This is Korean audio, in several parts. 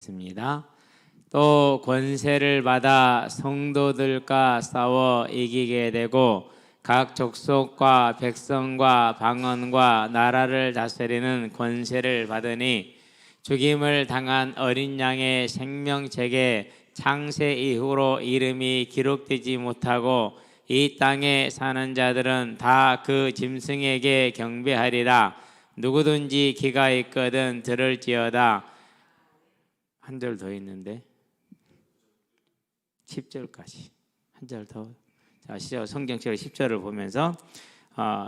있습니다. 또 권세를 받아 성도들과 싸워 이기게 되고 각 족속과 백성과 방언과 나라를 다스리는 권세를 받으니 죽임을 당한 어린 양의 생명책에 창세 이후로 이름이 기록되지 못하고 이 땅에 사는 자들은 다 그 짐승에게 경배하리라. 누구든지 귀가 있거든 들을지어다. 한 절 더 있는데 10절까지 한 절 더. 자, 성경책 10절을 보면서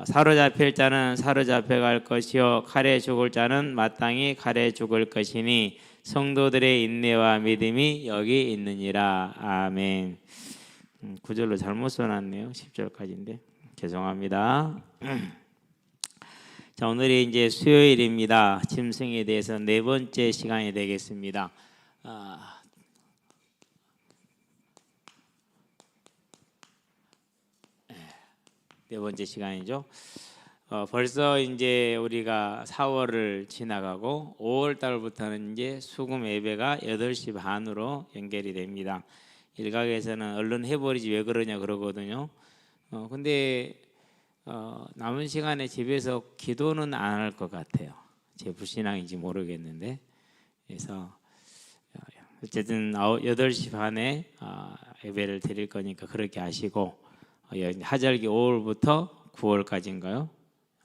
사로잡힐 자는 사로잡혀 갈 것이요 칼에 죽을 자는 마땅히 칼에 죽을 것이니 성도들의 인내와 믿음이 여기 있느니라. 아멘. 9절로 잘못 써놨네요. 10절까지인데 죄송합니다. 자, 오늘이 이제 수요일입니다. 짐승에 대해서 네 번째 시간이 되겠습니다. 네 번째 시간이죠. 벌써 이제 우리가 4월을 지나가고 5월 달부터는 이제 수금 예배가 8시 반으로 연결이 됩니다. 일각에서는 얼른 해버리지 왜 그러냐 그러거든요. 근데 남은 시간에 집에서 기도는 안 할 것 같아요. 제 불신앙인지 모르겠는데. 그래서 어쨌든 8시 반에 예배를 드릴 거니까 그렇게 하시고 하절기 5월부터 9월까지인가요?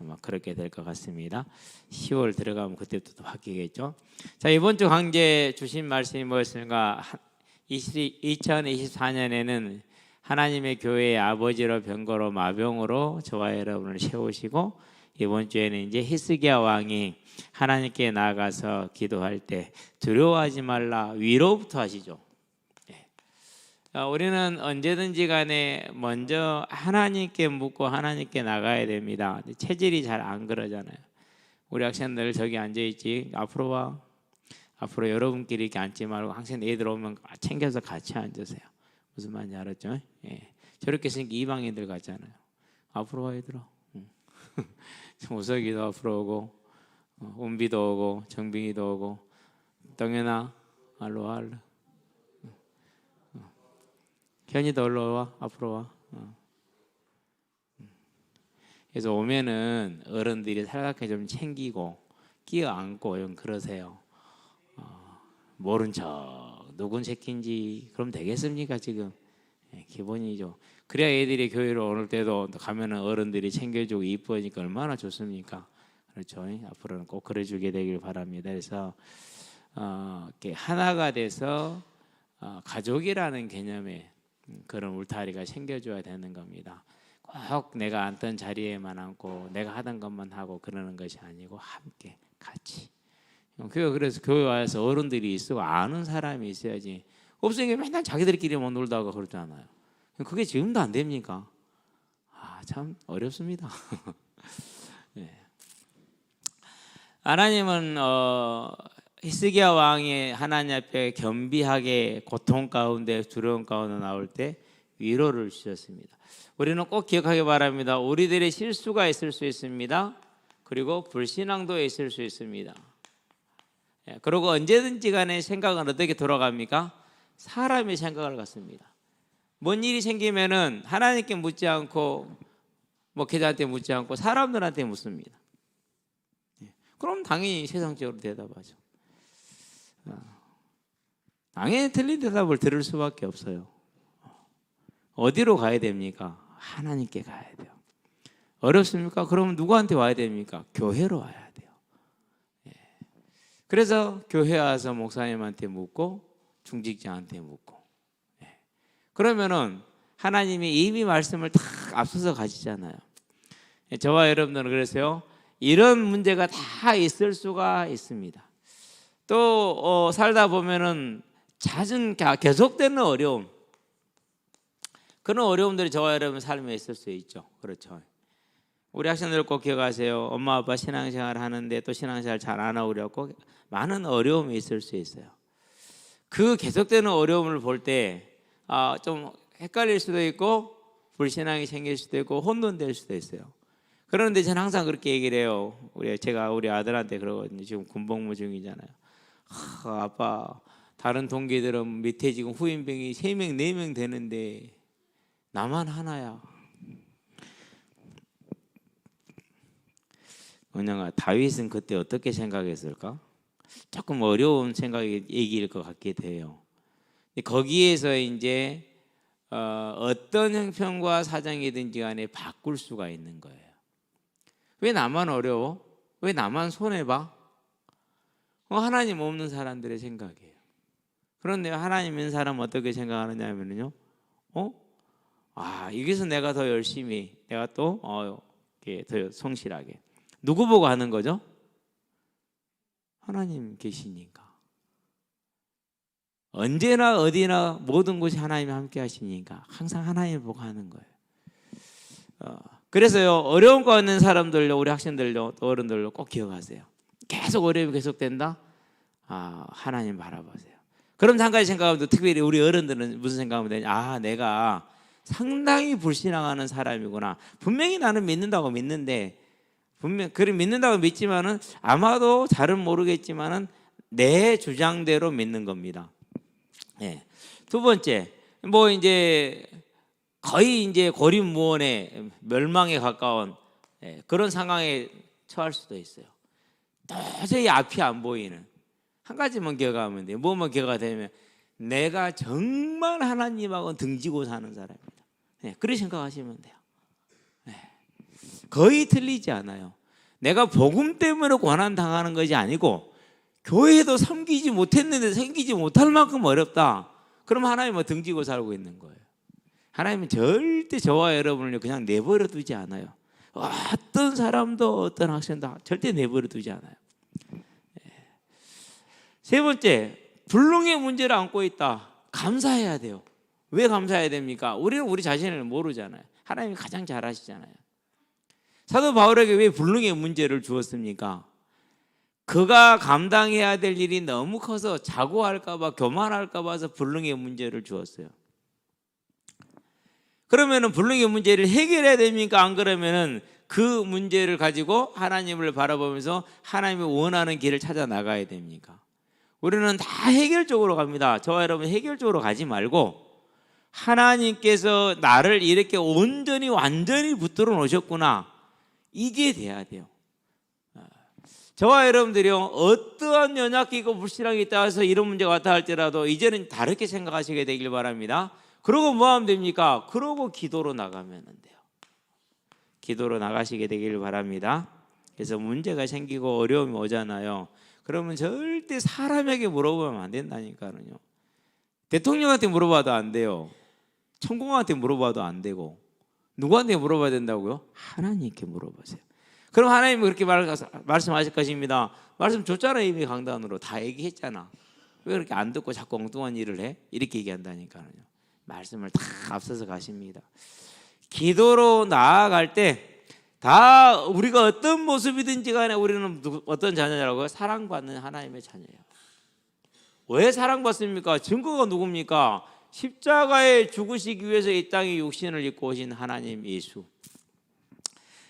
아마 그렇게 될 것 같습니다. 10월 들어가면 그때부터 바뀌겠죠. 자, 이번 주 강제 주신 말씀이 뭐였습니까? 2024년에는 하나님의 교회의 아버지로 병거로 마병으로 저와 여러분을 세우시고 이번 주에는 이제 히스기야 왕이 하나님께 나아가서 기도할 때 두려워하지 말라 위로부터 하시죠. 우리는 언제든지 간에 먼저 하나님께 묻고 하나님께 나가야 됩니다. 체질이 잘 안 그러잖아요. 우리 학생들 저기 앉아있지, 앞으로 와. 앞으로 여러분끼리 이렇게 앉지 말고 항상 애들 오면 챙겨서 같이 앉으세요. 무슨 말인지 알았죠? 예. 저렇게 생긴 이방인들 같잖아요. 앞으로 와 얘들아. 우석이도 앞으로 오고 은비도 오고 정빙이도 오고 동현아 알로 와 알로. 현이도 얼른 와 앞으로 와. 그래서 오면은 어른들이 살갑게 좀 챙기고 끼어 안고 좀 그러세요. 모른 척 누군 새끼인지 그럼 되겠습니까 지금? 기본이죠. 그래야 애들이 교회로 오는 때도 가면은 어른들이 챙겨주고 이쁘니까 얼마나 좋습니까? 그렇죠. 앞으로는 꼭 그래주게 되길 바랍니다. 그래서 이렇게 하나가 돼서 가족이라는 개념에 그런 울타리가 생겨줘야 되는 겁니다. 꼭 내가 앉던 자리에만 앉고 내가 하던 것만 하고 그러는 것이 아니고 함께 같이. 그래서 교회 와서 어른들이 있고 아는 사람이 있어야지. 없으니까 맨날 자기들끼리만 놀다가 그러잖아요. 그게 지금도 안 됩니까? 참 어렵습니다. 네. 하나님은 히스기야 왕이 하나님 앞에 겸비하게 고통 가운데 두려움 가운데 나올 때 위로를 주셨습니다. 우리는 꼭 기억하기 바랍니다. 우리들의 실수가 있을 수 있습니다. 그리고 불신앙도 있을 수 있습니다. 그리고 언제든지 간에 생각은 어떻게 돌아갑니까? 사람의 생각을 갖습니다. 뭔 일이 생기면은 하나님께 묻지 않고 목회자한테 묻지 않고 사람들한테 묻습니다. 그럼 당연히 세상적으로 대답하죠. 당연히 틀린 대답을 들을 수밖에 없어요. 어디로 가야 됩니까? 하나님께 가야 돼요. 어렵습니까? 그러면 누구한테 와야 됩니까? 교회로 와야 돼요. 그래서 교회 와서 목사님한테 묻고 중직자한테 묻고. 그러면은 하나님이 이미 말씀을 다 앞서서 가시잖아요. 저와 여러분들은 그래서요, 이런 문제가 다 있을 수가 있습니다. 또 살다 보면은 잦은 계속되는 어려움, 그런 어려움들이 저와 여러분 삶에 있을 수 있죠. 그렇죠. 우리 학생들 꼭 기억하세요. 엄마 아빠 신앙생활 하는데 또 신앙생활 잘 안 하고 그래갖고 많은 어려움이 있을 수 있어요. 그 계속되는 어려움을 볼 때 좀 헷갈릴 수도 있고 불신앙이 생길 수도 있고 혼돈될 수도 있어요. 그런데 저는 항상 그렇게 얘기를 해요. 제가 우리 아들한테 그러거든요. 지금 군복무 중이잖아요. 아빠 다른 동기들은 밑에 지금 후임병이 3명, 4명 되는데 나만 하나야. 은영아, 다윗은 그때 어떻게 생각했을까? 조금 어려운 생각이 얘기일 것 같기도 해요. 거기에서 이제 어떤 형편과 사정이든지 간에 바꿀 수가 있는 거예요. 왜 나만 어려워? 왜 나만 손해봐? 하나님 없는 사람들의 생각이에요. 그런데 하나님 있는 사람은 어떻게 생각하느냐면요, 여기서 내가 더 열심히, 내가 또 더 성실하게. 누구 보고 하는 거죠? 하나님 계시니까. 언제나 어디나 모든 곳이 하나님이 함께 하시니까 항상 하나님 보고 하는 거예요. 그래서요, 어려운 거 있는 사람들요, 우리 학생들요, 또 어른들요, 꼭 기억하세요. 계속 어려움이 계속된다? 하나님 바라보세요. 그럼 한 가지 생각하면, 특별히 우리 어른들은 무슨 생각하면 되냐? 내가 상당히 불신앙하는 사람이구나. 분명히 나는 믿는다고 믿는데, 그래 믿는다고 믿지만은 아마도 잘은 모르겠지만은 내 주장대로 믿는 겁니다. 예. 두 번째, 이제 거의 이제 고립무원의 멸망에 가까운 그런 상황에 처할 수도 있어요. 도저히 앞이 안 보이는 한 가지만 기억하면 돼요. 뭐만 기억하면 내가 정말 하나님하고 등지고 사는 사람입니다. 그렇게 생각하시면 돼요. 거의 틀리지 않아요. 내가 복음 때문에 고난 당하는 것이 아니고 교회도 섬기지 못했는데 섬기지 못할 만큼 어렵다. 그럼 하나님은 등지고 살고 있는 거예요. 하나님은 절대 저와 여러분을 그냥 내버려 두지 않아요. 어떤 사람도 어떤 학생도 절대 내버려 두지 않아요. 세 번째, 불능의 문제를 안고 있다. 감사해야 돼요. 왜 감사해야 됩니까? 우리는 우리 자신을 모르잖아요. 하나님이 가장 잘 아시잖아요. 사도 바울에게 왜 불능의 문제를 주었습니까? 그가 감당해야 될 일이 너무 커서 자고할까 봐, 교만할까 봐서 불능의 문제를 주었어요. 그러면은 불능의 문제를 해결해야 됩니까? 안 그러면은 그 문제를 가지고 하나님을 바라보면서 하나님이 원하는 길을 찾아 나가야 됩니까? 우리는 다 해결적으로 갑니다. 저와 여러분 해결적으로 가지 말고 하나님께서 나를 이렇게 온전히 완전히 붙들어 놓으셨구나. 이게 돼야 돼요. 저와 여러분들이요, 어떠한 연약이고 불신앙이 있다 해서 이런 문제가 왔다 할지라도 이제는 다르게 생각하시게 되길 바랍니다. 그러고 뭐 하면 됩니까? 그러고 기도로 나가면 돼요. 기도로 나가시게 되길 바랍니다. 그래서 문제가 생기고 어려움이 오잖아요. 그러면 절대 사람에게 물어보면 안 된다니까요. 대통령한테 물어봐도 안 돼요. 천공한테 물어봐도 안 되고, 누구한테 물어봐야 된다고요? 하나님께 물어보세요. 그럼 하나님은 그렇게 말씀하실 것입니다. 말씀 줬잖아, 이미 강단으로 다 얘기했잖아. 왜 그렇게 안 듣고 자꾸 엉뚱한 일을 해? 이렇게 얘기한다니까요. 말씀을 다 앞서서 가십니다. 기도로 나아갈 때 다 우리가 어떤 모습이든지 간에 우리는 어떤 자녀라고요? 사랑받는 하나님의 자녀예요. 왜 사랑받습니까? 증거가 누굽니까? 십자가에 죽으시기 위해서 이 땅에 육신을 입고 오신 하나님 예수.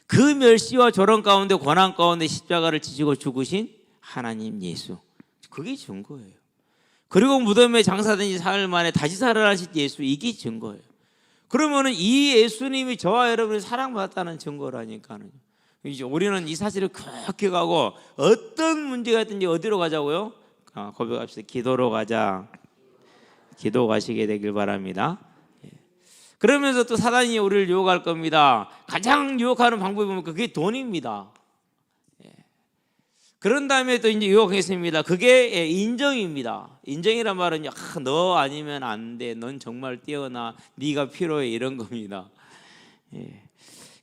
그 멸시와 조롱 가운데 고난 가운데 십자가를 지시고 죽으신 하나님 예수. 그게 증거예요. 그리고 무덤에 장사된 지 사흘 만에 다시 살아나신 예수. 이게 증거예요. 그러면은 이 예수님이 저와 여러분이 사랑받았다는 증거라니까요. 이제 우리는 이 사실을 그렇게 가고 어떤 문제가 있든지 어디로 가자고요? 고백합시다. 기도로 가자. 기도 가시게 되길 바랍니다. 그러면서 또 사단이 우리를 유혹할 겁니다. 가장 유혹하는 방법이 보면 그게 돈입니다. 그런 다음에 또 이제 유혹했습니다. 그게 인정입니다. 인정이란 말은 너 아니면 안 돼. 넌 정말 뛰어나. 네가 필요해. 이런 겁니다.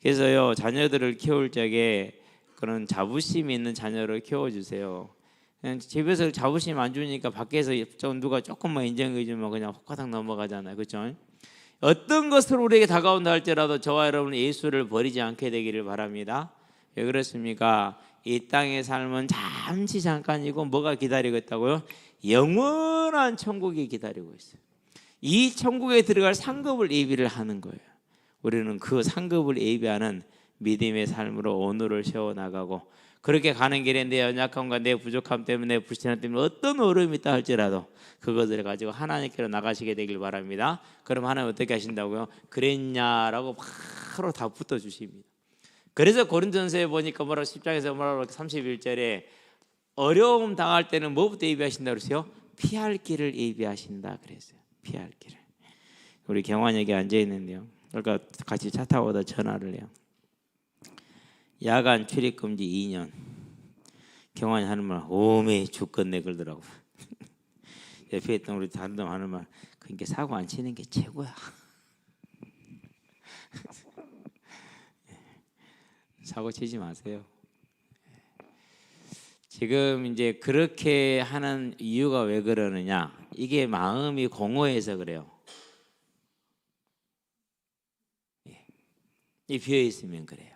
그래서요, 자녀들을 키울 적에 그런 자부심 있는 자녀를 키워주세요. 그냥 집에서 자부심 안 주니까 밖에서 누가 조금만 인정해 주면 그냥 호카닥 넘어가잖아요. 그렇죠? 어떤 것으로 우리에게 다가온다 할지라도 저와 여러분은 예수를 버리지 않게 되기를 바랍니다. 왜 그렇습니까? 이 땅의 삶은 잠시 잠깐이고 뭐가 기다리고 있다고요? 영원한 천국이 기다리고 있어요. 이 천국에 들어갈 상급을 예비를 하는 거예요. 우리는 그 상급을 예비하는 믿음의 삶으로 오늘을 세워나가고 그렇게 가는 길에 내 연약함과 내 부족함 때문에, 내 불신함 때문에 어떤 어려움이 있다 할지라도 그것을 가지고 하나님께로 나가시게 되길 바랍니다. 그럼 하나님 어떻게 하신다고요? 그랬냐라고 바로 다 붙어주십니다. 그래서 고린도전서에 보니까 뭐라고 10장에서 뭐라고 31절에 어려움 당할 때는 뭐부터 예비하신다 그랬어요? 피할 길을 예비하신다 그랬어요. 피할 길을. 우리 경환 여기 앉아 있는데요. 그러니까 같이 차 타고 오다 전화를 해요. 야간 출입 금지 2년. 경환이 하는 말 오메 죽겠네 그러더라고. 옆에 있던 우리 단동 하는 말 그러니까 사고 안 치는 게 최고야. 사고 치지 마세요. 지금 이제 그렇게 하는 이유가 왜 그러느냐? 이게 마음이 공허해서 그래요. 이 비어 있으면 그래요.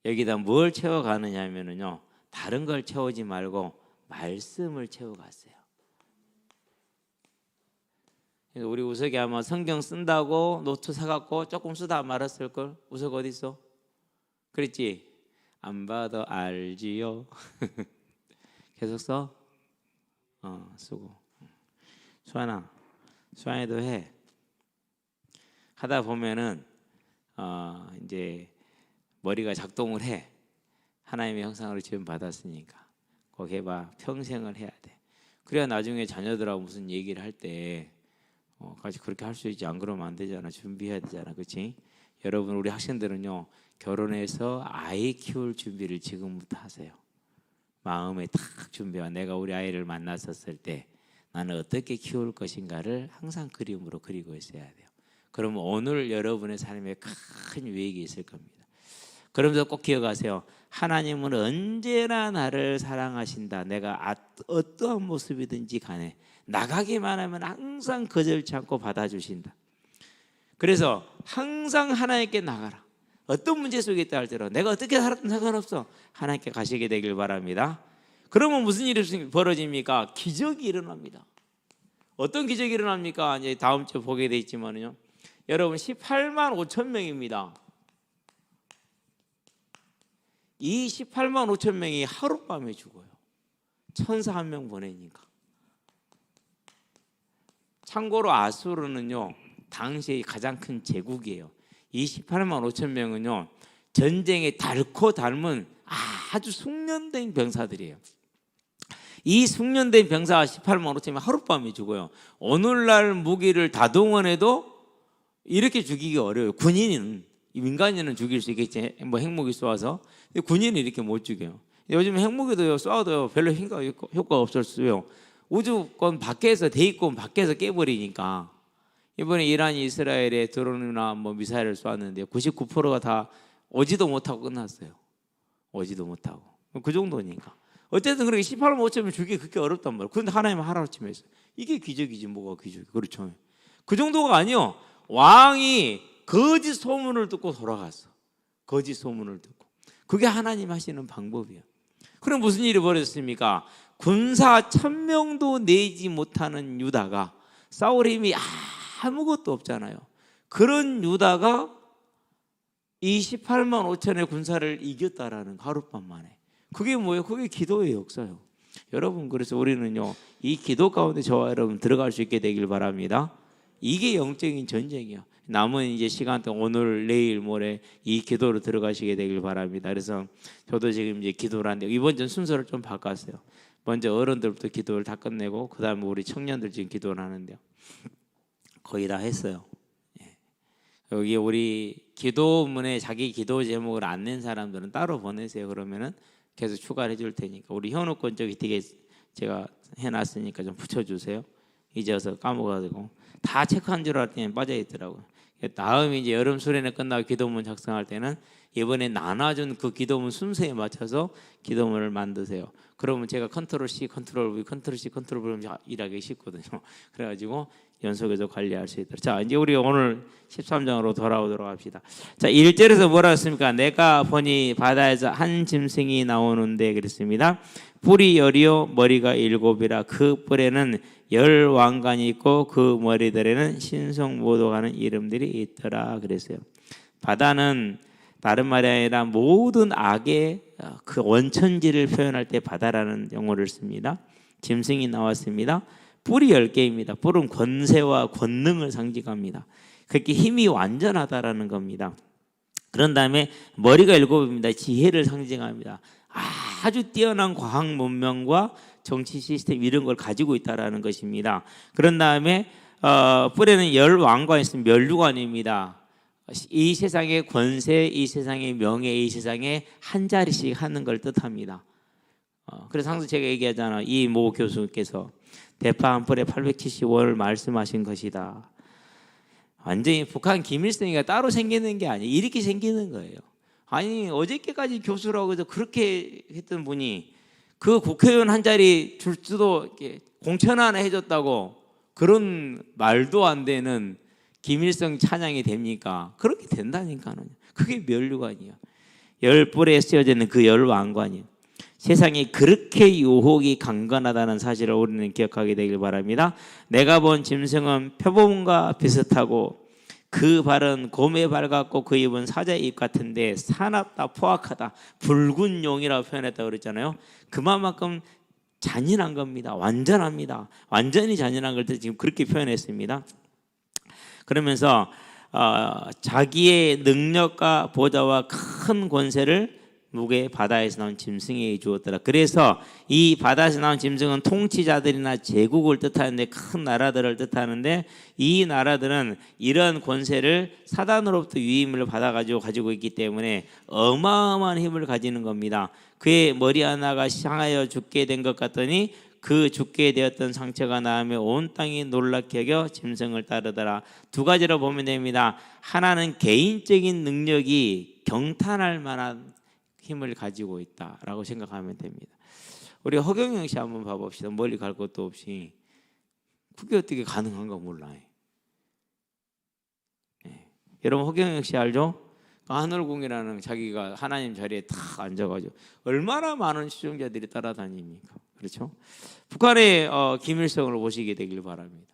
여기다 뭘 채워가느냐 하면은요, 다른 걸 채우지 말고 말씀을 채워갔어요. 우리 우석이 아마 성경 쓴다고 노트 사갖고 조금 쓰다 말았을걸. 우석 어디 있어? 그랬지? 안 봐도 알지요. 계속 써? 쓰고. 수환이도 해. 하다 보면은 이제 머리가 작동을 해. 하나님의 형상으로 지금 받았으니까. 꼭 해봐. 평생을 해야 돼. 그래야 나중에 자녀들하고 무슨 얘기를 할 때 같이 그렇게 할 수 있지. 안 그러면 안 되잖아. 준비해야 되잖아. 그렇지? 여러분 우리 학생들은요, 결혼해서 아이 키울 준비를 지금부터 하세요. 마음에 탁 준비와 내가 우리 아이를 만났었을 때 나는 어떻게 키울 것인가를 항상 그림으로 그리고 있어야 돼요. 그러면 오늘 여러분의 삶에 큰 유익이 있을 겁니다. 그러면서 꼭 기억하세요. 하나님은 언제나 나를 사랑하신다. 내가 어떠한 모습이든지 간에 나가기만 하면 항상 거절치 않고 받아주신다. 그래서 항상 하나님께 나가라. 어떤 문제 속에 있다 할지라도 내가 어떻게 살았든 상관없어. 하나님께 가시게 되길 바랍니다. 그러면 무슨 일이 벌어집니까? 기적이 일어납니다. 어떤 기적이 일어납니까? 이제 다음 주에 보게 돼 있지만요. 여러분 18만 5천 명입니다. 이 18만 5천 명이 하룻밤에 죽어요. 천사 한 명 보내니까. 참고로 아수르는요, 당시의 가장 큰 제국이에요. 이 18만 5천 명은요, 전쟁에 닳고 닮은 아주 숙련된 병사들이에요. 이 숙련된 병사가 18만 5천 명 하룻밤에 죽어요. 오늘날 무기를 다 동원해도 이렇게 죽이기 어려워요. 군인은, 민간인은 죽일 수 있겠지. 뭐 핵무기 쏘아서. 근데 군인은 이렇게 못 죽여요. 요즘 핵무기도요, 쏘아도요, 별로 효과가 없었어요. 우주권 밖에서, 대기권 밖에서 깨버리니까. 이번에 이란이 이스라엘에 드론이나 뭐 미사일을 쏘았는데 99%가 다 오지도 못하고 끝났어요. 오지도 못하고. 그 정도니까. 어쨌든 그렇게 18만 5천 명 죽이기 그렇게 어렵단 말이에요. 그런데 하나님은 하루아침에 했어요. 이게 기적이지 뭐가 기적이. 그렇죠. 그 정도가 아니요. 왕이 거짓 소문을 듣고 돌아갔어. 거짓 소문을 듣고. 그게 하나님 하시는 방법이에요. 그럼 무슨 일이 벌어졌습니까? 군사 1000명도 내지 못하는 유다가, 싸울 힘이 아무것도 없잖아요. 그런 유다가 이 18만 5천의 군사를 이겼다라는 하룻밤 만에. 그게 뭐예요? 그게 기도의 역사예요. 여러분, 그래서 우리는요, 이 기도 가운데 저와 여러분 들어갈 수 있게 되길 바랍니다. 이게 영적인 전쟁이에요. 남은 이제 시간 동안 오늘, 내일, 모레 이 기도로 들어가시게 되길 바랍니다. 그래서 저도 지금 이제 기도를 하는데 이번 전 순서를 좀 바꿨어요. 먼저 어른들부터 기도를 다 끝내고 그 다음에 우리 청년들 지금 기도를 하는데요. 거의 다 했어요. 여기 우리 기도문에 자기 기도 제목을 안 낸 사람들은 따로 보내세요. 그러면은 계속 추가를 해줄 테니까. 우리 현우권 저기 되게 제가 해놨으니까 좀 붙여주세요. 잊어서 까먹어가지고 다 체크한 줄 알았더니 빠져 있더라고요. 다음 이제 여름 수련회 끝나고 기도문 작성할 때는 이번에 나눠준 그 기도문 순서에 맞춰서 기도문을 만드세요. 그러면 제가 컨트롤 C, 컨트롤 V, 컨트롤 C, 컨트롤 V 일하기 쉽거든요. 그래가지고 연속해서 관리할 수 있도록. 자, 이제 우리 오늘 13장으로 돌아오도록 합시다. 자, 1절에서 뭐라 했습니까? 내가 보니 바다에서 한 짐승이 나오는데 그랬습니다. 뿔이 10이요 머리가 7이라 그 뿔에는 10 왕관이 있고 그 머리들에는 신성모독하는 이름들이 있더라 그랬어요. 바다는 다른 말이 아니라 모든 악의 그 원천지를 표현할 때 바다라는 용어를 씁니다. 짐승이 나왔습니다. 뿔이 10개입니다. 뿔은 권세와 권능을 상징합니다. 그렇게 힘이 완전하다라는 겁니다. 그런 다음에 머리가 7입니다. 지혜를 상징합니다. 아주 뛰어난 과학 문명과 정치 시스템 이런 걸 가지고 있다라는 것입니다. 그런 다음에 뿔에는 왕관이 있으면 멸류관입니다. 이 세상의 권세, 이 세상의 명예, 이 세상에 한 자리씩 하는 걸 뜻합니다. 그래서 항상 제가 얘기하잖아요. 이 모 교수께서 대파 한 뿔에 875원을 말씀하신 것이다. 완전히 북한 김일성이가 따로 생기는 게 아니에요. 이렇게 생기는 거예요. 아니 어저께까지 교수라고 해서 그렇게 했던 분이 그 국회의원 한 자리 줄 수도 이렇게 공천 하나 해줬다고 그런 말도 안 되는 김일성 찬양이 됩니까? 그렇게 된다니까요. 그게 멸류관이에요. 10뿔에 쓰여져 있는 그 열왕관이에요. 세상이 그렇게 유혹이 강건하다는 사실을 우리는 기억하게 되길 바랍니다. 내가 본 짐승은 표범과 비슷하고 그 발은 곰의 발 같고 그 입은 사자의 입 같은데 사납다 포악하다 붉은 용이라고 표현했다고 그랬잖아요. 그만큼 잔인한 겁니다. 완전합니다. 완전히 잔인한 걸 지금 그렇게 표현했습니다. 그러면서 자기의 능력과 보좌와 큰 권세를 무게 바다에서 나온 짐승에게 주었더라. 그래서 이 바다에서 나온 짐승은 통치자들이나 제국을 뜻하는데 큰 나라들을 뜻하는데 이 나라들은 이런 권세를 사단으로부터 유임을 가지고 있기 때문에 어마어마한 힘을 가지는 겁니다. 그의 머리 하나가 상하여 죽게 된 것 같더니 그 죽게 되었던 상처가 나으며 온 땅이 놀랍게 여겨 짐승을 따르더라. 두 가지로 보면 됩니다. 하나는 개인적인 능력이 경탄할 만한 힘을 가지고 있다라고 생각하면 됩니다. 우리 허경영 씨 한번 봐봅시다. 멀리 갈 것도 없이 그게 어떻게 가능한가 몰라요. 네. 여러분 허경영 씨 알죠? 하늘궁이라는 자기가 하나님 자리에 탁 앉아가지고 얼마나 많은 시종자들이 따라다닙니까? 그렇죠? 북한의 김일성을 보시게 되길 바랍니다.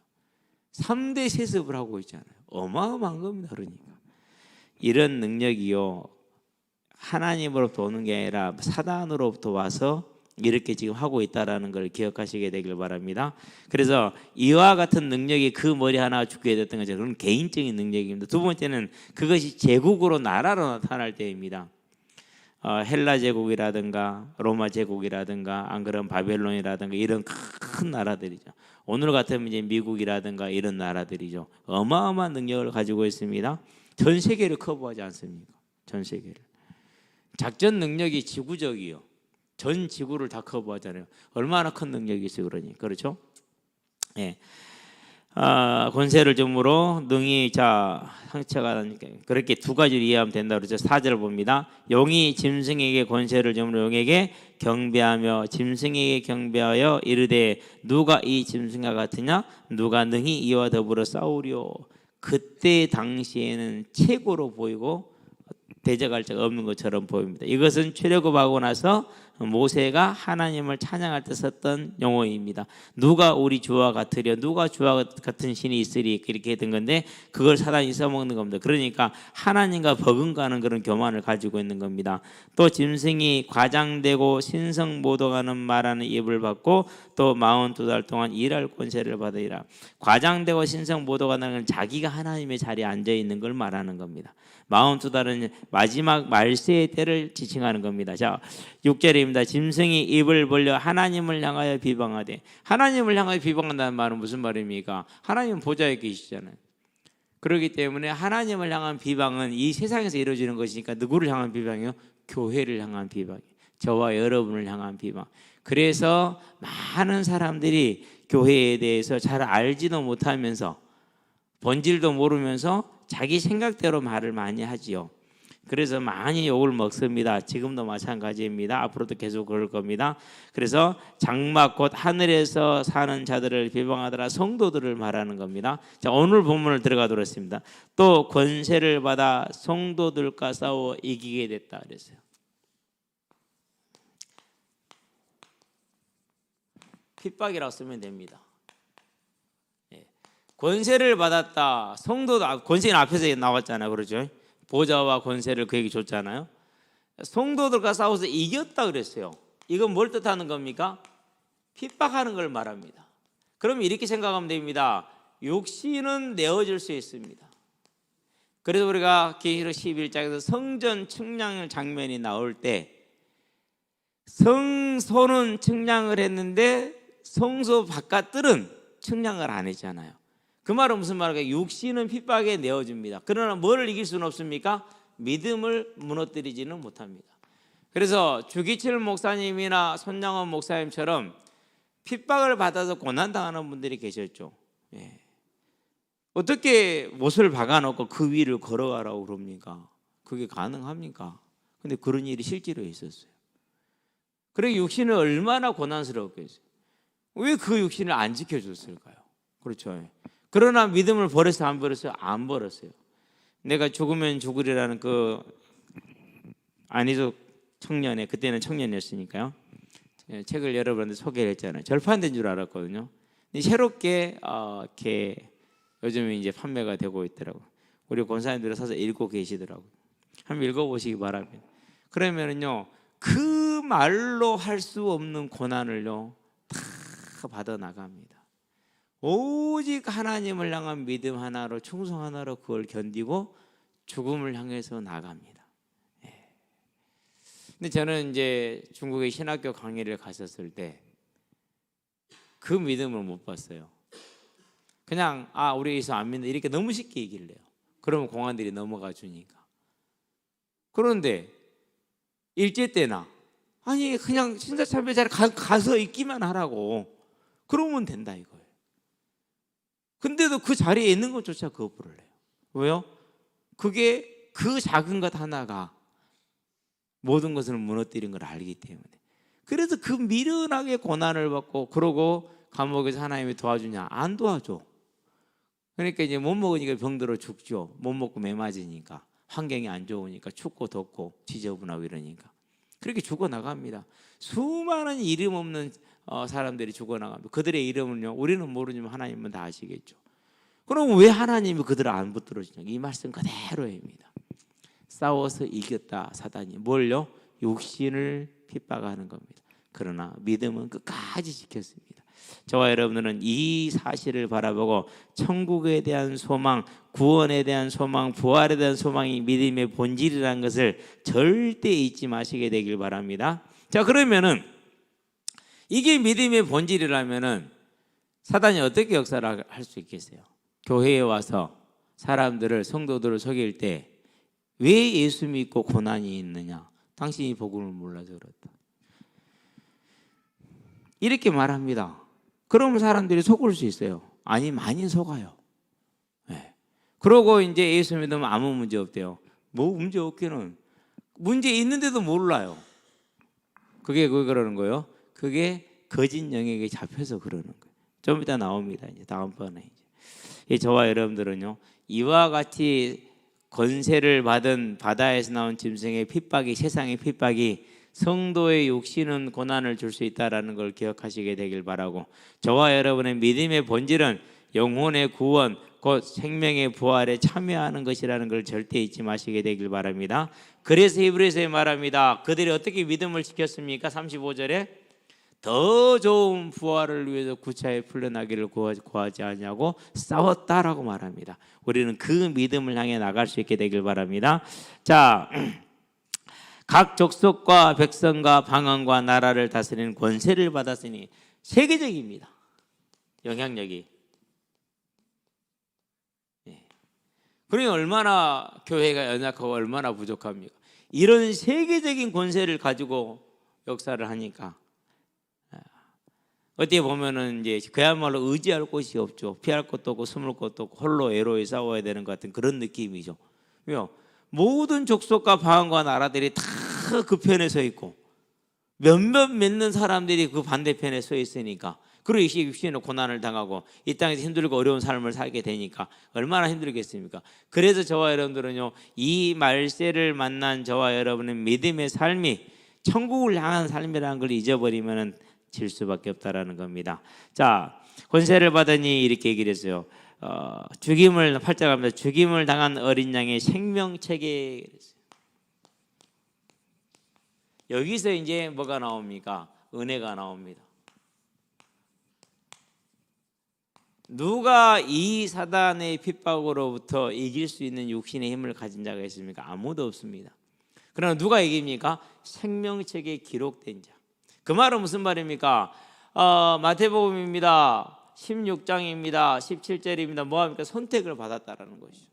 3대 세습을 하고 있잖아요. 어마어마한 겁니다. 그러니까 이런 능력이요 하나님으로부터 오는 게 아니라 사단으로부터 와서 이렇게 지금 하고 있다라는 걸 기억하시게 되길 바랍니다. 그래서 이와 같은 능력이 그 머리 하나 죽게 됐던 것처럼 그건 개인적인 능력입니다. 두 번째는 그것이 제국으로 나라로 나타날 때입니다. 헬라 제국이라든가 로마 제국이라든가 안 그러면 바벨론이라든가 이런 큰 나라들이죠. 오늘 같으면 이제 미국이라든가 이런 나라들이죠. 어마어마한 능력을 가지고 있습니다. 전 세계를 커버하지 않습니까? 전 세계를. 작전 능력이 지구적이요. 전 지구를 다 커버하잖아요. 얼마나 큰 능력이 있어요, 그러니 그렇죠? 예. 권세를 점으로 능히 상처가 나니까 그렇게 두 가지를 이해하면 된다 그러죠. 4절을 봅니다. 용이 짐승에게 권세를 점으로 용에게 경배하며 짐승에게 경배하여 이르되 누가 이 짐승과 같으냐 누가 능히 이와 더불어 싸우려. 그때 당시에는 최고로 보이고 대적할 자가 없는 것처럼 보입니다. 이것은 출애굽하고 나서 모세가 하나님을 찬양할 때 썼던 용어입니다. 누가 우리 주와 같으려 누가 주와 같은 신이 있으리 이렇게 된 건데 그걸 사단이 써먹는 겁니다. 그러니까 하나님과 버금가는 그런 교만을 가지고 있는 겁니다. 또 짐승이 과장되고 신성모독하는 말하는 입을 받고 또 42달 동안 일할 권세를 받으리라. 과장되고 신성모독하는 건 자기가 하나님의 자리에 앉아있는 걸 말하는 겁니다. 42달은 마지막 말세의 때를 지칭하는 겁니다. 자, 6절입니다. 짐승이 입을 벌려 하나님을 향하여 비방하되 하나님을 향하여 비방한다는 말은 무슨 말입니까? 하나님은 보좌에 계시잖아요. 그렇기 때문에 하나님을 향한 비방은 이 세상에서 이루어지는 것이니까 누구를 향한 비방이요? 교회를 향한 비방이에요. 저와 여러분을 향한 비방. 그래서 많은 사람들이 교회에 대해서 잘 알지도 못하면서 본질도 모르면서 자기 생각대로 말을 많이 하지요. 그래서 많이 욕을 먹습니다. 지금도 마찬가지입니다. 앞으로도 계속 그럴 겁니다. 그래서 장막 곧 하늘에서 사는 자들을 비방하더라 성도들을 말하는 겁니다. 자, 오늘 본문을 들어가도록 했습니다. 또 권세를 받아 성도들과 싸워 이기게 됐다 그랬어요. 핍박이라고 쓰면 됩니다. 권세를 받았다. 성도도 권세는 앞에서 나왔잖아요. 그렇죠? 보좌와 권세를 그에게 줬잖아요. 성도들과 싸워서 이겼다 그랬어요. 이건 뭘 뜻하는 겁니까? 핍박하는 걸 말합니다. 그럼 이렇게 생각하면 됩니다. 육신은 내어질 수 있습니다. 그래서 우리가 계시록 11장에서 성전 측량 장면이 나올 때 성소는 측량을 했는데 성소 바깥들은 측량을 안 했잖아요. 그 말은 무슨 말일까요? 육신은 핍박에 내어집니다. 그러나 뭐를 이길 수는 없습니까? 믿음을 무너뜨리지는 못합니다. 그래서 주기철 목사님이나 손양원 목사님처럼 핍박을 받아서 고난당하는 분들이 계셨죠. 예. 어떻게 못을 박아놓고 그 위를 걸어가라고 그럽니까? 그게 가능합니까? 근데 그런 일이 실제로 있었어요. 그래 육신은 얼마나 고난스러웠겠어요. 왜 그 육신을 안 지켜줬을까요? 그렇죠. 그러나 믿음을 버렸어요? 안 버렸어요? 안 버렸어요. 내가 죽으면 죽으리라는 그 안희석 청년의, 그때는 청년이었으니까요, 책을 여러분한테 소개를 했잖아요. 절판된 줄 알았거든요. 근데 새롭게 이렇게 요즘에 이제 판매가 되고 있더라고요. 우리 권사님들이 사서 읽고 계시더라고요. 한번 읽어보시기 바랍니다. 그러면은요, 그 말로 할 수 없는 고난을요 다 받아 나갑니다. 오직 하나님을 향한 믿음 하나로, 충성 하나로 그걸 견디고 죽음을 향해서 나갑니다. 근데 저는 이제 중국의 신학교 강의를 갔었을 때 그 믿음을 못 봤어요. 그냥 우리 예수 안 믿는다 이렇게 너무 쉽게 얘기를 해요. 그러면 공안들이 넘어가 주니까. 그런데 일제 때나 아니 그냥 신사참배자를 가서 있기만 하라고 그러면 된다 이거예요. 근데도 그 자리에 있는 것조차 거부를 해요. 왜요? 그게 그 작은 것 하나가 모든 것을 무너뜨린 걸 알기 때문에. 그래서 그 미련하게 고난을 받고 그러고 감옥에서 하나님이 도와주냐? 안 도와줘. 그러니까 이제 못 먹으니까 병들어 죽죠. 못 먹고 매 맞으니까, 환경이 안 좋으니까, 춥고 덥고 지저분하고 이러니까 그렇게 죽어나갑니다. 수많은 이름 없는 사람들이 죽어나갑니다. 그들의 이름은요 우리는 모르지만 하나님은 다 아시겠죠. 그럼 왜 하나님이 그들을 안 붙들어주냐? 이 말씀 그대로입니다. 싸워서 이겼다 사단이. 뭘요? 육신을 핍박하는 겁니다. 그러나 믿음은 끝까지 지켰습니다. 저와 여러분들은 이 사실을 바라보고 천국에 대한 소망, 구원에 대한 소망, 부활에 대한 소망이 믿음의 본질이라는 것을 절대 잊지 마시게 되길 바랍니다. 자, 그러면은 이게 믿음의 본질이라면은 사단이 어떻게 역사를 할 수 있겠어요? 교회에 와서 사람들을, 성도들을 속일 때 왜 예수 믿고 고난이 있느냐? 당신이 복음을 몰라서 그렇다. 이렇게 말합니다. 그러면 사람들이 속을 수 있어요. 아니, 많이 속아요. 네. 그러고 이제 예수 믿으면 아무 문제 없대요. 뭐 문제 없기는. 문제 있는데도 몰라요. 그게 그러는 거예요. 그게 거짓 영역에 잡혀서 그러는 거예요. 좀 이따 나옵니다. 이제 다음번에 이제 저와 여러분들은요, 이와 같이 권세를 받은 바다에서 나온 짐승의 핍박이, 세상의 핍박이 성도의 육신은 고난을 줄 수 있다라는 걸 기억하시게 되길 바라고, 저와 여러분의 믿음의 본질은 영혼의 구원, 곧 생명의 부활에 참여하는 것이라는 걸 절대 잊지 마시게 되길 바랍니다. 그래서 히브리서에 말합니다. 그들이 어떻게 믿음을 지켰습니까? 35절에 더 좋은 부활을 위해서 구차에 풀려나기를 구하지 않냐고 싸웠다라고 말합니다. 우리는 그 믿음을 향해 나갈 수 있게 되길 바랍니다. 자, 각 족속과 백성과 방언과 나라를 다스리는 권세를 받았으니 세계적입니다. 영향력이. 그러니 얼마나 교회가 연약하고 얼마나 부족합니까? 이런 세계적인 권세를 가지고 역사를 하니까 어떻게 보면은 이제 그야말로 의지할 곳이 없죠. 피할 것도 없고 숨을 것도 없고 홀로 외로이 싸워야 되는 것 같은 그런 느낌이죠. 왜요? 모든 족속과 방언과 나라들이 다 그 편에 서 있고 몇몇 믿는 사람들이 그 반대편에 서 있으니까, 그리고 이 육신의 고난을 당하고 이 땅에서 힘들고 어려운 삶을 살게 되니까 얼마나 힘들겠습니까? 그래서 저와 여러분들은요, 이 말세를 만난 저와 여러분은 믿음의 삶이 천국을 향한 삶이라는 걸 잊어버리면 질 수밖에 없다라는 겁니다. 자, 권세를 받으니 이렇게 얘기를 했어요. 죽임을 8절 갑니다. 죽임을 당한 어린 양의 생명책에 여기서 이제 뭐가 나옵니까? 은혜가 나옵니다. 누가 이 사단의 핍박으로부터 이길 수 있는 육신의 힘을 가진 자가 있습니까? 아무도 없습니다. 그러나 누가 이깁니까? 생명책에 기록된 자. 그 말은 무슨 말입니까? 마태복음입니다. 16장입니다. 17절입니다. 뭐합니까? 선택을 받았다라는 것이죠.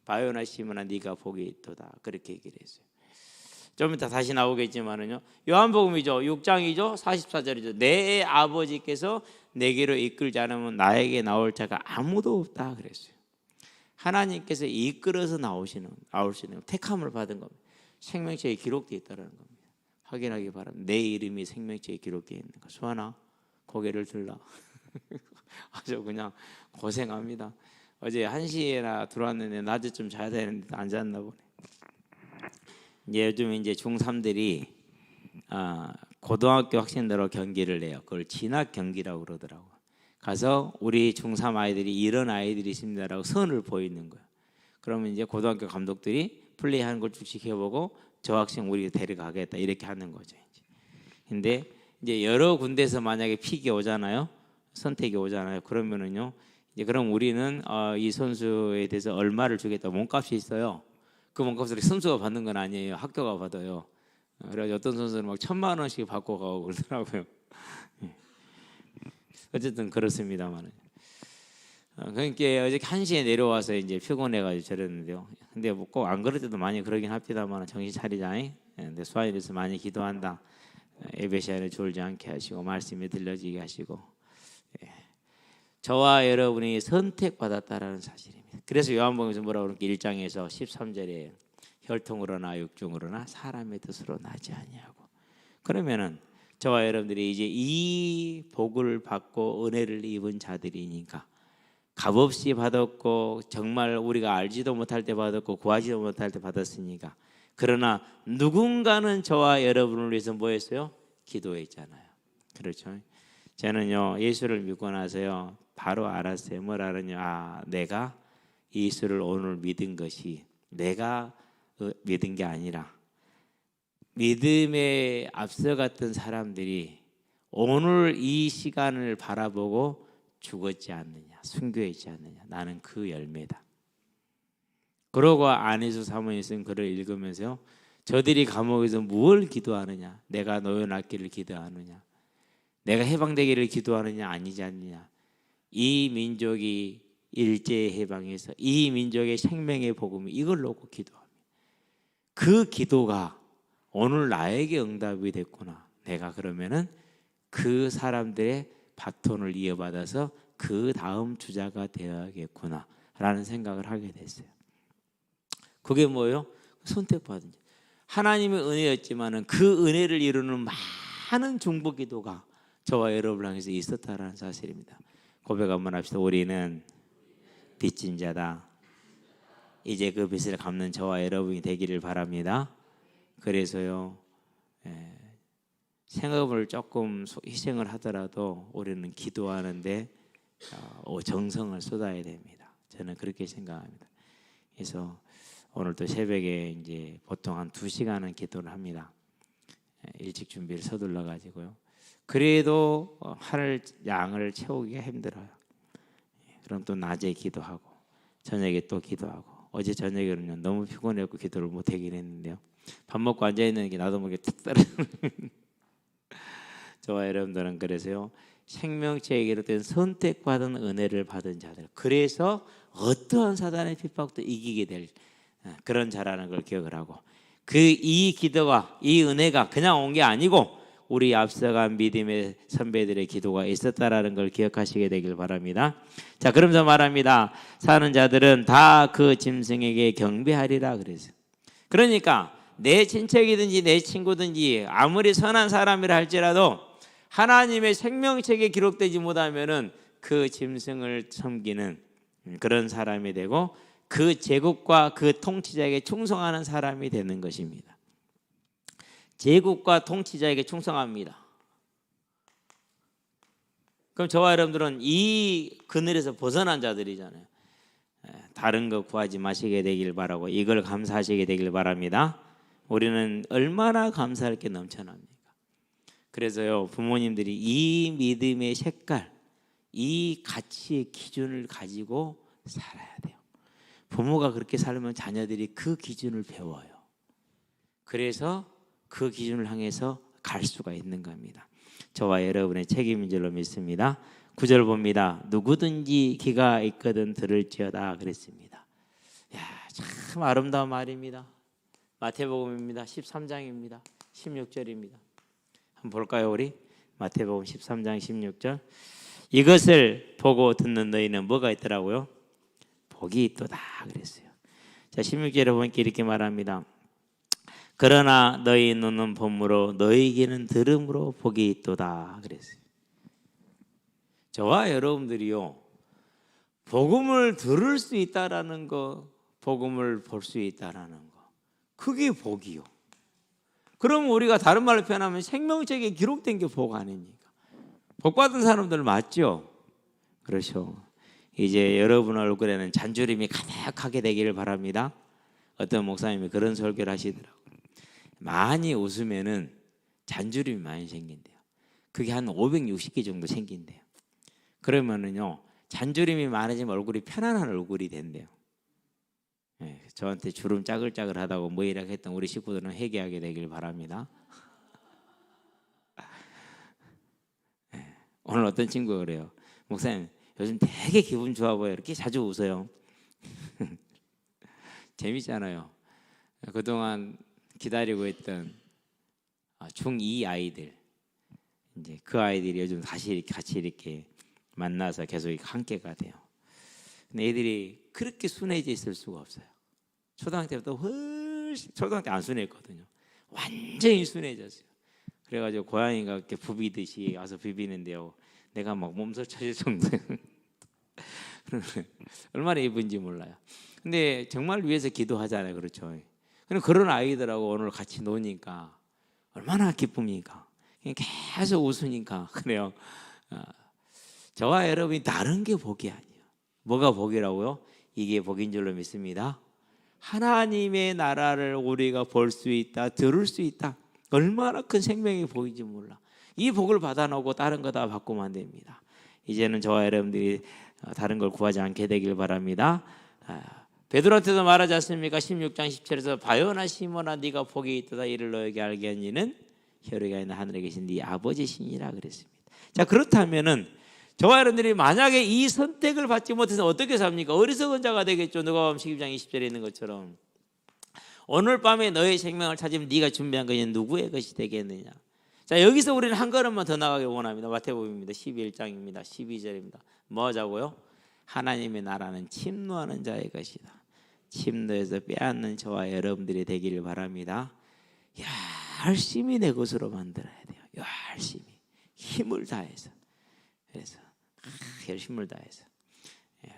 바요나 시몬아 네가 복이 있도다. 그렇게 얘기를 했어요. 좀 이따 다시 나오겠지만은요. 요한복음이죠. 6장이죠. 44절이죠. 내 아버지께서 내게로 이끌지 않으면 나에게 나올 자가 아무도 없다 그랬어요. 하나님께서 이끌어서 나올 수 있는 택함을 받은 겁니다. 생명책에 기록되어 있다는 겁니다. 확인하기 바랍니다. 내 이름이 생명책에 기록되어 있는 거. 수아나 고개를 들라. 아주 그냥 고생합니다. 어제 1시에나 들어왔는데 낮에 좀 자야 되는데 안 잤나 보네. 이제 요즘 이제 중3들이 고등학교 학생들하고 경기를 해요. 그걸 진학 경기라고 그러더라고. 가서 우리 중3 아이들이 이런 아이들이 있습니다라고 선을 보이는 거예요. 그러면 이제 고등학교 감독들이 플레이하는 걸 쭉 지켜보고 저 학생 우리 데려가겠다 이렇게 하는 거죠. 근데 이제 여러 군데서 만약에 픽이 오잖아요. 선택이 오잖아요. 그러면은요. 이제 그럼 우리는 이 선수에 대해서 얼마를 주겠다. 몸값이 있어요. 그 몸값을 선수가 받는 건 아니에요. 학교가 받아요. 그래서 어떤 선수는 막 1,000만 원씩 받고 가고 그러더라고요. 어쨌든 그렇습니다만은. 그러니까 어저께 1시에 내려와서 이제 피곤해가지고 저랬는데요. 근데 뭐 꼭 안 그럴 때도 많이 그러긴 합니다만 정신 차리자. 근데 수아에 대해서 많이 기도한다. 예배 시간에 졸지 않게 하시고 말씀이 들려지게 하시고. 저와 여러분이 선택받았다라는 사실입니다. 그래서 요한복음에서 뭐라고 그러니까 1장에서 13절에 혈통으로나 육중으로나 사람의 뜻으로 나지 아니하고. 그러면은 저와 여러분들이 이제 이 복을 받고 은혜를 입은 자들이니까 값없이 받았고 정말 우리가 알지도 못할 때 받았고 구하지도 못할 때 받았으니까. 그러나 누군가는 저와 여러분을 위해서 뭐 했어요? 기도했잖아요. 그렇죠? 저는요 예수를 믿고 나서요 바로 알았어요. 뭘 알았냐? 내가 예수를 오늘 믿은 것이 내가 믿은 게 아니라 믿음에 앞서갔던 사람들이 오늘 이 시간을 바라보고 죽었지 않느냐, 순교했지 않느냐. 나는 그 열매다. 그러고 안에서 사모님 쓴 글을 읽으면서요 저들이 감옥에서 무엇을 기도하느냐? 내가 노여놨기를 기도하느냐? 내가 해방되기를 기도하느냐? 아니지 않느냐? 이 민족이 일제의 해방에서 이 민족의 생명의 복음이 이걸 놓고 기도합니다. 그 기도가 오늘 나에게 응답이 됐구나. 내가 그러면은 그 사람들의 바톤을 이어받아서 그 다음 주자가 되어야겠구나 라는 생각을 하게 됐어요. 그게 뭐예요? 선택받은 자. 하나님의 은혜였지만은 그 은혜를 이루는 많은 중보 기도가 저와 여러분을 향해서 있었다라는 사실입니다. 고백 한번 합시다. 우리는 빚진 자다. 이제 그 빚을 갚는 저와 여러분이 되기를 바랍니다. 그래서요 생업을 조금 희생을 하더라도 우리는 기도하는데 정성을 쏟아야 됩니다. 저는 그렇게 생각합니다. 그래서 오늘도 새벽에 이제 보통 한 2시간은 기도를 합니다. 일찍 준비를 서둘러 가지고요. 그래도 할 양을 채우기가 힘들어요. 그럼 또 낮에 기도하고 저녁에 또 기도하고. 어제 저녁에는 너무 피곤해서 기도를 못하긴 했는데요. 밥 먹고 앉아 있는 게 나도 모르게 툭 떨어지는. 저와 여러분들은 그래서요 생명체에 기록된 선택받은 은혜를 받은 자들. 그래서 어떠한 사단의 핍박도 이기게 될 그런 자라는 걸 기억을 하고 이 기도가 이 은혜가 그냥 온 게 아니고 우리 앞서간 믿음의 선배들의 기도가 있었다라는 걸 기억하시게 되길 바랍니다. 자, 그러면서 말합니다. 사는 자들은 다 그 짐승에게 경배하리라 그랬어요. 그러니까 내 친척이든지 내 친구든지 아무리 선한 사람이라 할지라도 하나님의 생명책에 기록되지 못하면은 그 짐승을 섬기는 그런 사람이 되고 그 제국과 그 통치자에게 충성하는 사람이 되는 것입니다. 제국과 통치자에게 충성합니다. 그럼 저와 여러분들은 이 그늘에서 벗어난 자들이잖아요. 다른 거 구하지 마시게 되길 바라고 이걸 감사하시게 되길 바랍니다. 우리는 얼마나 감사할 게 넘쳐납니까? 그래서요, 부모님들이 이 믿음의 색깔, 이 가치의 기준을 가지고 살아야 돼요. 부모가 그렇게 살면 자녀들이 그 기준을 배워요. 그래서 그 기준을 향해서 갈 수가 있는 겁니다. 저와 여러분의 책임인 줄로 믿습니다. 9절 봅니다. 누구든지 귀가 있거든 들을지어다 그랬습니다. 야, 참 아름다운 말입니다. 마태복음입니다. 13장입니다. 16절입니다. 한번 볼까요, 우리? 마태복음 13장 16절. 이것을 보고 듣는 너희는 뭐가 있더라고요? 복이 있도다 그랬어요. 자, 16절에 보니까 이렇게 말합니다. 그러나 너희 눈은 봄으로 너희 귀는 들음으로 복이 있도다 그랬어요. 저와 여러분들이요, 복음을 들을 수 있다라는 거, 복음을 볼 수 있다라는 거, 그게 복이요. 그럼 우리가 다른 말로 표현하면 생명책에 기록된 게 복 아닙니까? 복 받은 사람들 맞죠? 그렇죠. 이제 여러분 얼굴에는 잔주림이 가득하게 되기를 바랍니다. 어떤 목사님이 그런 설교를 하시더라고요. 많이 웃으면은 잔주림이 많이 생긴대요. 그게 한 560개 정도 생긴대요. 그러면은요, 잔주림이 많아지면 얼굴이 편안한 얼굴이 된대요. 네, 저한테 주름 짜글짜글하다고 뭐 이라고 했던 우리 식구들은 회개하게 되길 바랍니다. 네, 오늘 어떤 친구가 그래요. 목사님, 요즘 되게 기분 좋아 보여요. 이렇게 자주 웃어요. 재밌잖아요. 그동안 기다리고 있던 중2 아이들, 이제 그 아이들이 요즘 다시 같이 이렇게 만나서 계속 함께가 돼요. 근데 애들이 그렇게 순해져 있을 수가 없어요. 초등학교 때부터 훨씬, 초등학교 때 안 순했거든요. 완전히 순해졌어요. 그래가지고 고양이가 이렇게 부비듯이 와서 비비는데요, 내가 막 몸소 쳐질 정도예요. 얼마나 예쁜지 몰라요. 근데 정말 위해서 기도하잖아요, 그렇죠? 근데 그런 아이들하고 오늘 같이 노니까 얼마나 기쁩니까? 계속 웃으니까 그래요. 저와 여러분이 다른 게 복이 아니에요. 뭐가 복이라고요? 이게 복인 줄로 믿습니다. 하나님의 나라를 우리가 볼 수 있다, 들을 수 있다. 얼마나 큰 생명의 복인지 몰라. 이 복을 받아놓고 다른 거 다 바꾸면 안 됩니다. 이제는 저와 여러분들이 다른 걸 구하지 않게 되길 바랍니다. 베드로한테도 말하지 않습니까? 16장 17절에서 바요나 시몬아 네가 복이 있도다 이를 너에게 알게 한 이는 혈육이 아니라 하늘에 계신 네 아버지시니라 그랬습니다. 자, 그렇다면은 저와 여러분들이 만약에 이 선택을 받지 못해서 어떻게 삽니까? 어리석은 자가 되겠죠. 누가복음 12장 20절에 있는 것처럼 오늘 밤에 너의 생명을 찾으면 네가 준비한 것이 누구의 것이 되겠느냐. 자, 여기서 우리는 한 걸음만 더 나가길 원합니다. 마태복음입니다. 11장입니다. 12절입니다. 뭐 하자고요? 하나님의 나라는 침노하는 자의 것이다. 침노에서 빼앗는 저와 여러분들이 되기를 바랍니다. 열심히 내 것으로 만들어야 돼요. 열심히 힘을 다해서. 그래서 힘을 다해서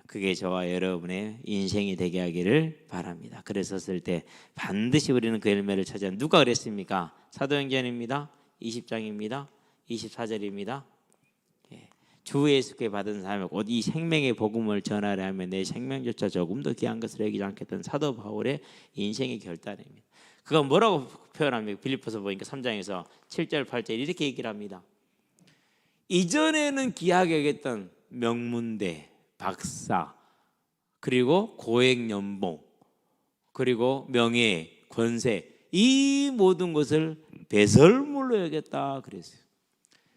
그게 저와 여러분의 인생이 되게 하기를 바랍니다. 그랬었을 때 반드시 우리는 그 열매를 찾아. 누가 그랬습니까? 사도행전입니다. 20장입니다. 24절입니다. 주 예수께 받은 사람이 곧 이 생명의 복음을 전하려 하면 내 생명조차 조금도 귀한 것을 여기지 않겠던 사도 바울의 인생의 결단입니다. 그가 뭐라고 표현합니까? 빌립보서 보니까 3장에서 7절 8절 이렇게 얘기를 합니다. 이전에는 귀하게 여겼던 명문대, 박사, 그리고 고액 연봉, 그리고 명예, 권세, 이 모든 것을 배설물로 여겼다 그랬어요.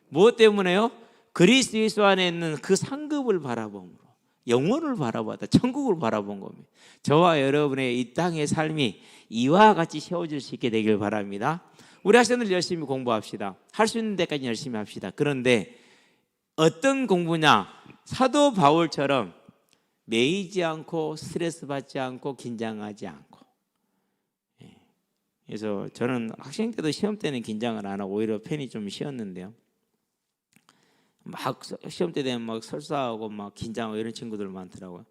무엇 때문에요? 그리스도 예수 안에 있는 그 상급을 바라봄으로 영원을 바라보았다. 천국을 바라본 겁니다. 저와 여러분의 이 땅의 삶이 이와 같이 세워질 수 있게 되길 바랍니다. 우리 학생들 열심히 공부합시다. 할 수 있는 데까지 열심히 합시다. 그런데 어떤 공부냐? 사도 바울처럼 매이지 않고 스트레스 받지 않고 긴장하지 않고. 그래서 저는 학생 때도 시험 때는 긴장을 안 하고 오히려 펜이 좀 쉬었는데요. 막 시험 때 되면 막 설사하고 막 긴장하고 이런 친구들 많더라고요.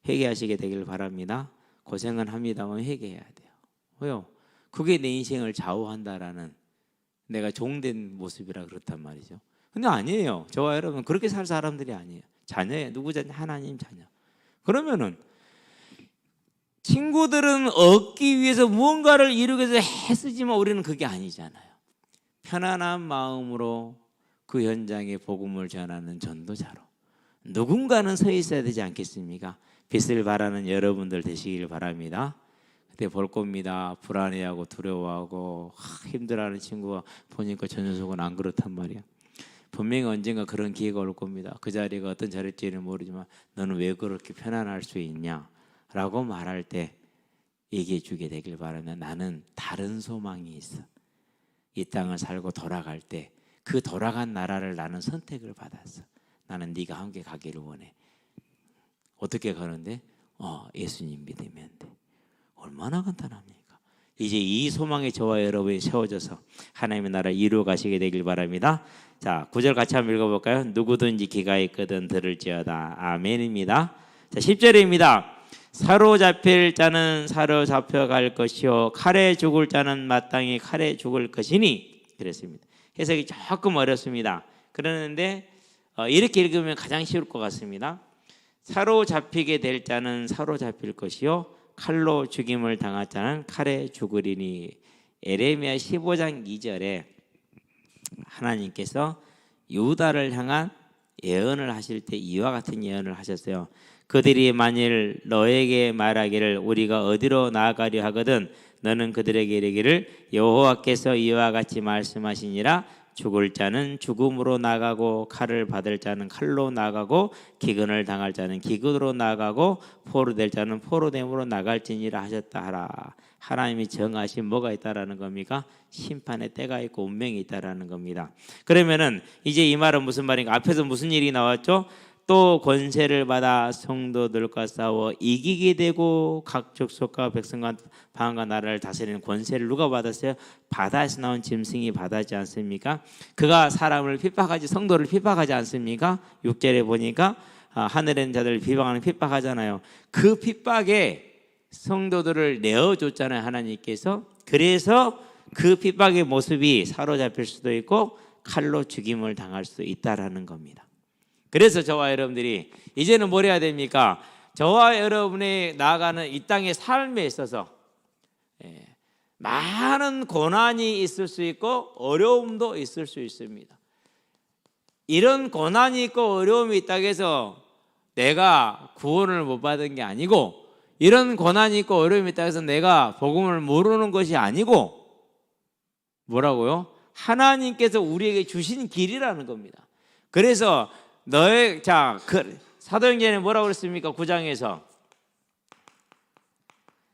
회개하시게 되길 바랍니다. 고생은 합니다만 회개해야 돼요. 왜요? 그게 내 인생을 좌우한다라는 내가 종된 모습이라 그렇단 말이죠. 근데 아니에요. 저와 여러분 그렇게 살 사람들이 아니에요. 자녀예요. 누구 자녀? 하나님 자녀. 그러면은 친구들은 얻기 위해서 무언가를 이루기 위해서 애쓰지만 우리는 그게 아니잖아요. 편안한 마음으로 그 현장에 복음을 전하는 전도자로 누군가는 서 있어야 되지 않겠습니까? 빛을 발하는 여러분들 되시길 바랍니다. 그때 볼 겁니다. 불안해하고 두려워하고 힘들어하는 친구가 보니까 저 녀석은 안 그렇단 말이야. 분명히 언젠가 그런 기회가 올 겁니다. 그 자리가 어떤 자리일지는 모르지만 너는 왜 그렇게 편안할 수 있냐? 라고 말할 때 얘기해 주게 되길 바라면 나는 다른 소망이 있어. 이 땅을 살고 돌아갈 때 그 돌아간 나라를 나는 선택을 받았어. 나는 네가 함께 가기를 원해. 어떻게 가는데? 예수님 믿으면 돼. 얼마나 간단합니까? 이제 이 소망에 저와 여러분이 세워져서 하나님의 나라를 이루어 가시게 되길 바랍니다. 자, 9절 같이 한번 읽어볼까요? 누구든지 귀가 있거든 들을지어다. 아멘입니다. 자, 10절입니다. 사로잡힐 자는 사로잡혀갈 것이요 칼에 죽을 자는 마땅히 칼에 죽을 것이니 그랬습니다. 해석이 조금 어렵습니다. 그러는데 이렇게 읽으면 가장 쉬울 것 같습니다. 사로잡히게 될 자는 사로잡힐 것이요 칼로 죽임을 당할 자는 칼에 죽으리니. 에레미야 15장 2절에 하나님께서 유다를 향한 예언을 하실 때 이와 같은 예언을 하셨어요. 그들이 만일 너에게 말하기를 우리가 어디로 나아가려 하거든 너는 그들에게 이르기를 여호와께서 이와 같이 말씀하시니라. 죽을 자는 죽음으로 나가고 칼을 받을 자는 칼로 나가고 기근을 당할 자는 기근으로 나가고 포로될 자는 포로됨으로 나갈지니라 하셨다 하라. 하나님이 정하신 뭐가 있다라는 겁니까? 심판의 때가 있고 운명이 있다라는 겁니다. 그러면은 이제 이 말은 무슨 말인가? 앞에서 무슨 일이 나왔죠? 또 권세를 받아 성도들과 싸워 이기게 되고 각 족속과 백성과 방언과 나라를 다스리는 권세를 누가 받았어요? 바다에서 나온 짐승이 받았지 않습니까? 그가 사람을 핍박하지 성도를 핍박하지 않습니까? 6절에 보니까 하늘에 있는 자들을 비방하는 핍박하잖아요. 그 핍박에 성도들을 내어줬잖아요, 하나님께서. 그래서 그 핍박의 모습이 사로잡힐 수도 있고 칼로 죽임을 당할 수도 있다라는 겁니다. 그래서 저와 여러분들이 이제는 뭘 해야 됩니까? 저와 여러분이 나아가는 이 땅의 삶에 있어서 많은 고난이 있을 수 있고 어려움도 있을 수 있습니다. 이런 고난이 있고 어려움이 있다고 해서 내가 구원을 못 받은 게 아니고, 이런 고난이 있고 어려움이 있다고 해서 내가 복음을 모르는 것이 아니고, 뭐라고요? 하나님께서 우리에게 주신 길이라는 겁니다. 그래서 사도행전에 뭐라고 그랬습니까? 9장에서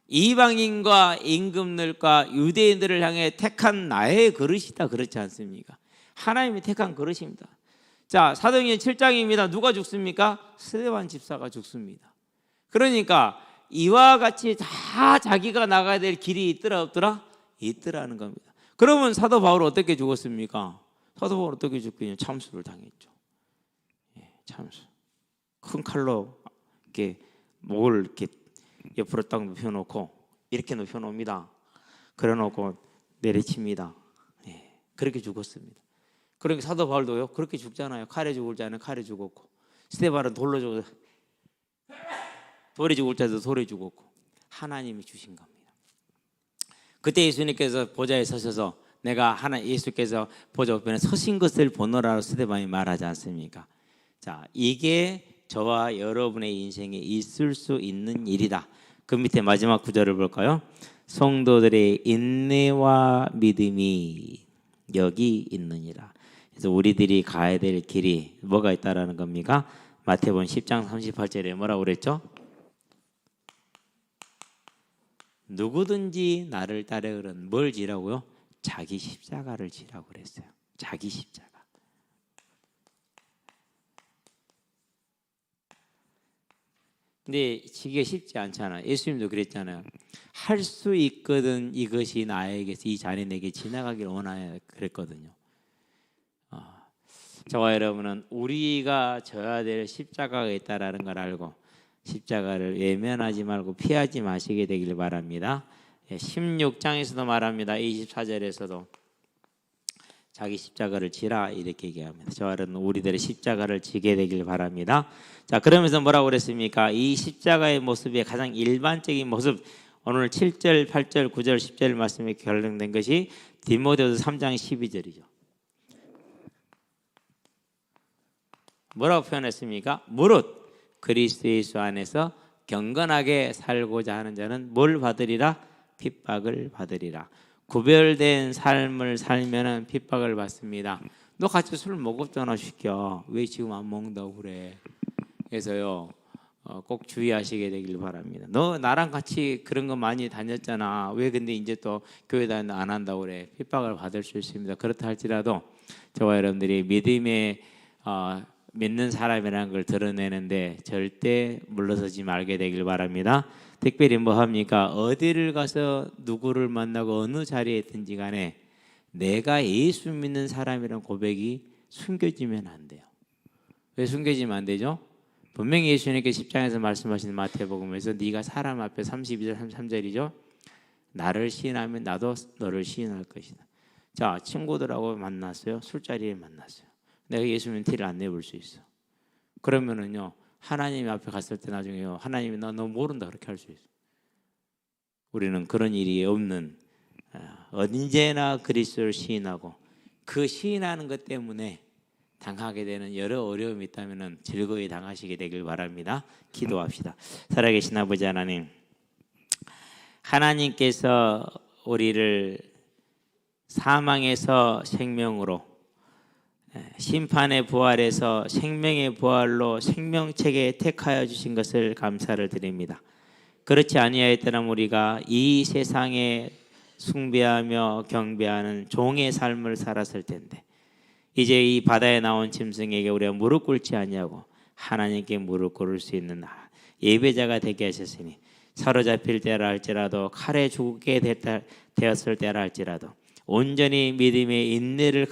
이방인과 임금들과 유대인들을 향해 택한 나의 그릇이다 그렇지 않습니까? 하나님이 택한 그릇입니다. 자, 사도행전 7장입니다. 누가 죽습니까? 스데반 집사가 죽습니다. 그러니까 이와 같이 다 자기가 나가야 될 길이 있더라 없더라? 있더라는 겁니다. 그러면 사도 바울은 어떻게 죽었습니까? 사도 바울은 어떻게 죽겠냐? 참수를 당했죠. 참수. 큰 칼로 이렇게 목을 이렇게 옆으로 딱 눕혀놓고 이렇게 눕혀놓습니다. 그래놓고 내리칩니다. 그렇게 죽었습니다. 그러니까 사도 바울도요 그렇게 죽잖아요. 칼에 죽을 자는 칼에 죽었고, 스데반은 돌로 죽었고, 돌에 죽을 자도 돌에 죽었고, 하나님이 주신 겁니다. 그때 예수님께서 보좌에 서셔서 예수께서 보좌 우편에 서신 것을 보노라고 스데반이 말하지 않습니까? 자, 이게 저와 여러분의 인생에 있을 수 있는 일이다. 그 밑에 마지막 구절을 볼까요? 성도들의 인내와 믿음이 여기 있느니라. 그래서 우리들이 가야 될 길이 뭐가 있다라는 겁니까? 마태복음 10장 38절에 뭐라고 그랬죠? 누구든지 나를 따르거든 뭘 지라고요? 자기 십자가를 지라고 그랬어요. 자기 십자가. 근데 이게 쉽지 않잖아요. 예수님도 그랬잖아요. 할 수 있거든 이것이 나에게서 이 잔이 내게 지나가기를 원하여 그랬거든요. 저와 여러분은 우리가 져야 될 십자가가 있다라는 걸 알고 십자가를 외면하지 말고 피하지 마시게 되길 바랍니다. 16장에서도 말합니다. 24절에서도 자기 십자가를 지라 이렇게 얘기합니다. 저와 여러분 우리들의 십자가를 지게 되길 바랍니다. 자, 그러면서 뭐라고 그랬습니까? 이 십자가의 모습의 가장 일반적인 모습, 오늘 7절, 8절, 9절, 10절 말씀에 결정된 것이 디모데후서 3장 12절이죠. 뭐라고 표현했습니까? 무릇 그리스도 예수 안에서 경건하게 살고자 하는 자는 뭘 받으리라? 핍박을 받으리라. 구별된 삶을 살면은 핍박을 받습니다. 너 같이 술 먹었잖아, 시켜. 왜 지금 안 먹는다고 그래? 그래서요, 꼭 주의하시게 되길 바랍니다. 너 나랑 같이 그런 거 많이 다녔잖아. 왜 근데 이제 또 교회 다니는 안 한다고 그래? 핍박을 받을 수 있습니다. 그렇다 할지라도 저와 여러분들이 믿음에 믿는 사람이라는 걸 드러내는데 절대 물러서지 말게 되길 바랍니다. 특별히 뭐 합니까? 어디를 가서 누구를 만나고 어느 자리에 있든지 간에 내가 예수 믿는 사람이라는 고백이 숨겨지면 안 돼요. 왜 숨겨지면 안 되죠? 분명히 예수님께 10장에서 말씀하신 마태복음에서 네가 사람 앞에 32절 33절이죠. 나를 시인하면 나도 너를 시인할 것이다. 자, 친구들하고 만났어요. 술자리에 만났어요. 내가 예수 믿는 티를 안 내볼 수 있어. 그러면은요, 하나님 앞에 갔을 때 나중에요, 하나님이 너 모른다 그렇게 할 수 있어. 우리는 그런 일이 없는, 언제나 그리스도를 시인하고 그 시인하는 것 때문에 당하게 되는 여러 어려움이 있다면 즐거이 당하시게 되길 바랍니다. 기도합시다. 살아계신 아버지 하나님, 하나님께서 우리를 사망에서 생명으로, 심판의 부활에서 생명의 부활로 생명책에 택하여 주신 것을 감사를 드립니다. 그렇지 아니하였더라면 우리가 이 세상에 숭배하며 경배하는 종의 삶을 살았을 텐데, 이제 이 바다에 나온 짐승에게 우리가 무릎 꿇지 아니하고 하나님께 무릎 꿇을 수 있는 예배자가 되게 하셨으니, 사로잡힐 때라 할지라도 칼에 죽게 되었을 때라 할지라도 온전히 믿음의 인내를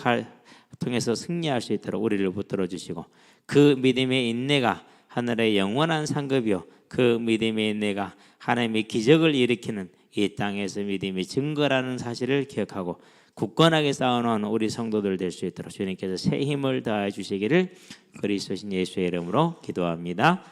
통해서 승리할 수 있도록 우리를 붙들어 주시고, 그 믿음의 인내가 하늘의 영원한 상급이요, 그 믿음의 인내가 하나님의 기적을 일으키는 이 땅에서 믿음의 증거라는 사실을 기억하고 굳건하게 싸우는 우리 성도들 될 수 있도록 주님께서 새 힘을 더해 주시기를 그리스도신 예수의 이름으로 기도합니다.